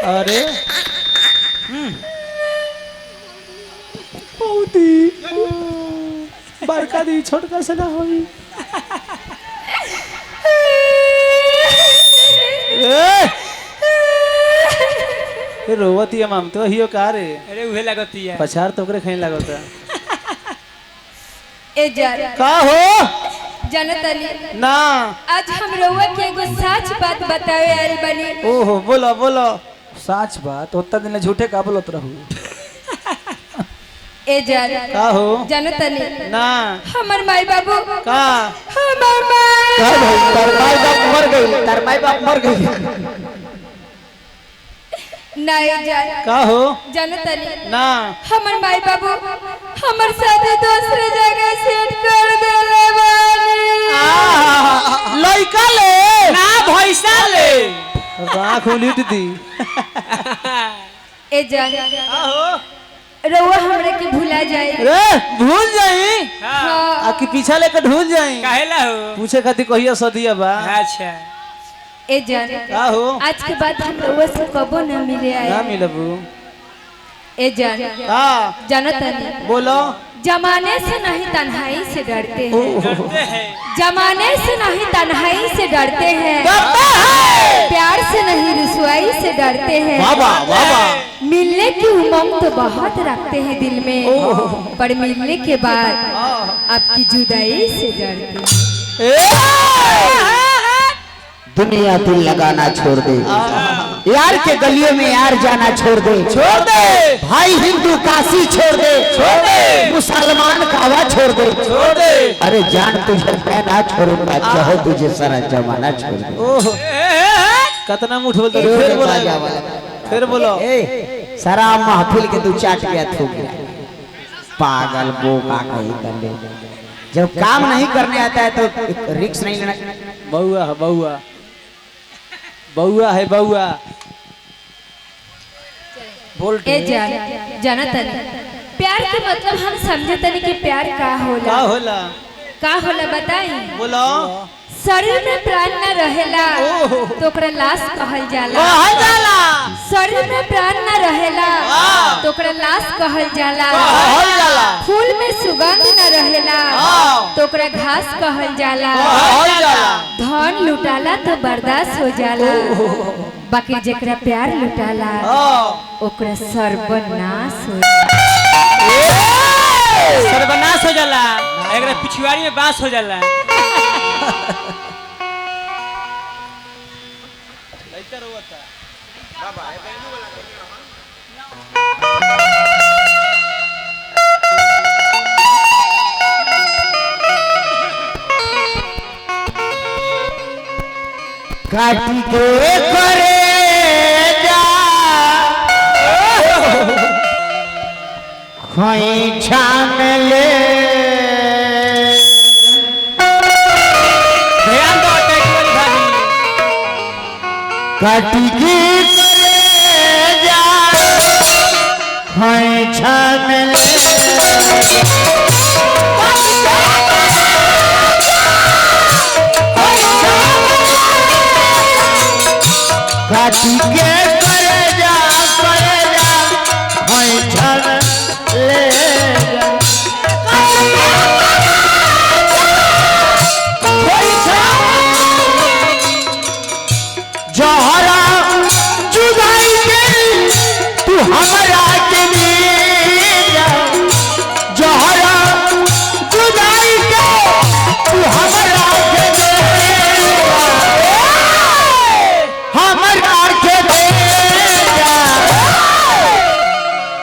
अरे बड़का दी छोटका से ना होई। ए रोवती है माम तो हियो का रे। अरे उहे लगती है पछाड़ तो ओकरे खैन लागता। ए जान का हो जनतली ना आज हम रउआ के एगो सच बात बतावे आइल बनी। ओहो बोलो बोलो सच बात उतना दिन झूठे का बोलत रहू। ए जान का हो जनतली ना हमर माई बाबू का हमर माई का भाई तार माई बाप मर गई तार माई बाप मर गई। ना ए जान का हो जनतली ना हमर माई बाबू हमर साथे दूसरे जगह सेट कर देले बानी। लइका ले ना भैसा ले आँख उलीट दी। ए जान का हो रउआ हमरा के भुला जाए। रे भूल जाई हां आके पीछा लेकर ढूल जाई। काहेला हो पूछे खातिर कहिया सदिया बा। अच्छा ए जान का हो आज के बाद हम रउआ से कबो न मिले ना आए। मिलबू ए जान का जनतली बोलो जमाने से नहीं तन्हाई से डरते हैं। डरते हैं जमाने से नहीं तन्हाई से डरते हैं। डरता है प्यार से नहीं रुसवाई से डरते हैं। बाबा बाबा मिलने की उमंग तो बहुत रखते हैं दिल में, पर मिलने के बाद आपकी जुदाई से डरते हैं। दुनिया दिल लगाना छोड़ दे, यार के गलियों में यार जाना छोड़ दे, छोड़ दे भाई हिंदू काशी छोड़ दे, छोड़ दे मुसलमान कावा छोड़ दे, छोड़ दे। अरे जान तुझे मैं ना छोड़ूंगा, चाहो तुझे सारा जमाना छोड़ दे। ओह कितना मुठ बोलते फिर बोलो फिर बोलो। सारा महफिल के तू चाट गया थूक गया, पागल बोका कहीं कर ले। जब काम नहीं करने आता है तो रिक्स नहीं लेना। बउआ है बउआ बउआ है बउआ बोल ए जान जनतनी प्यार के मतलब हम समझे तनी कि प्यार का का होला बताई। बोलो शरीर में प्राण न रहेला तो ओकरा लाश कहल जाला। कहल जाला शरीर में प्राण न रहेला तो ओकरा लाश कहल जाला। कहल जाला फूल में सुगंध न रहेला तो ओकरा घास कहल जाला। कहल जाला धन लुटाला तो बर्दाश्त हो जाला, बाकी जेकरा प्यार लुटाला ओकरा सर्वनाश हो जाला। सर्वनाश हो जाला, एकरा पिछुआड़ी में बास हो जाला। काटी के करे जा खोई छान ले, ध्यान दो टेक्निकल भाभी। काटी के करे जा खोई छान ले, काटी के करे जा खोई छान ले जा। जहरा जुदाई के तू हमरा के दिया, जहरा जुदाई के तू हमरा के दिया, हमरा के दिया।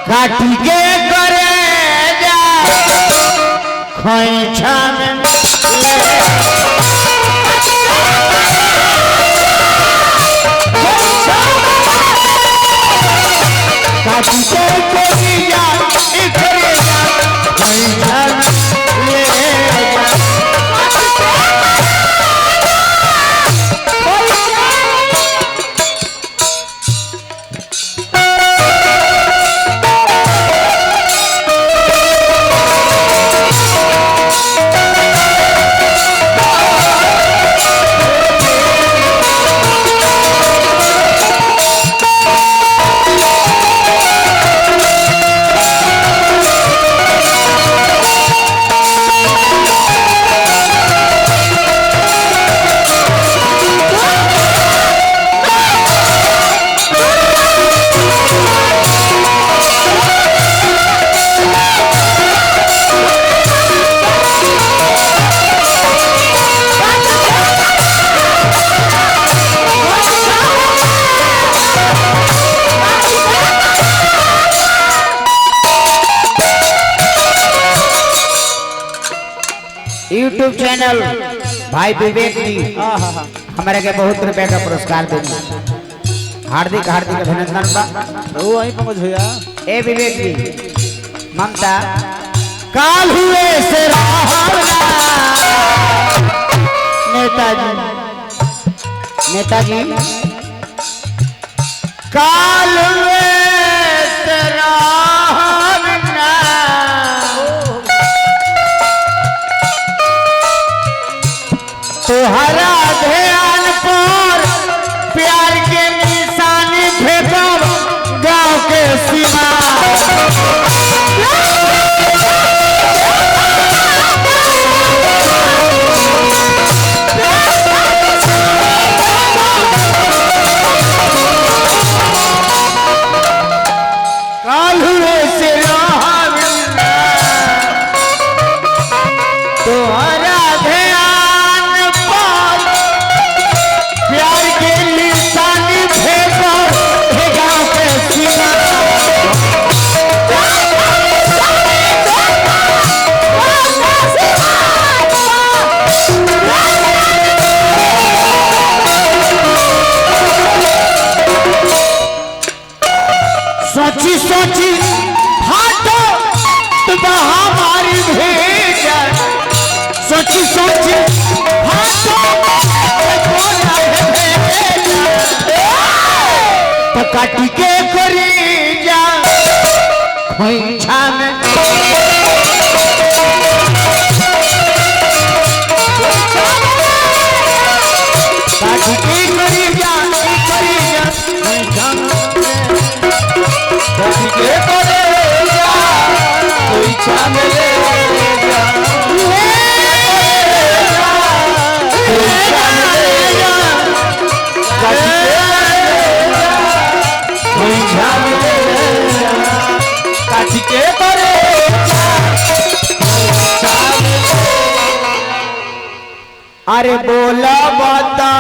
काटी के करे जा खोई छान ले, काटी के कोई जा इधरे जा खोई छान ले जा। यूट्यूब चैनल भाई विवेक जी हमारे के बहुत रुपए का पुरस्कार देंगे। हार्दिक हार्दिक अभिनंदन बा। वो वहीं पहुंच भैया। ए विवेक जी ममता काल हुए से नेताजी नेताजी काल हुए से तुहरा ध्यान पर प्यार के निशानी फेंकब गांव के सीमा काल हुए से तुहरा सोची सोची हाथों तुम हमारी भेजा सोची सोची हाथों तो काटी के करी जा खोइछा में काटी के करी जा खोइछा में के करे जा कोई चांदले जा कोई चांदले जा कोई चांदले जा काठी के करे जा अरे बोला बता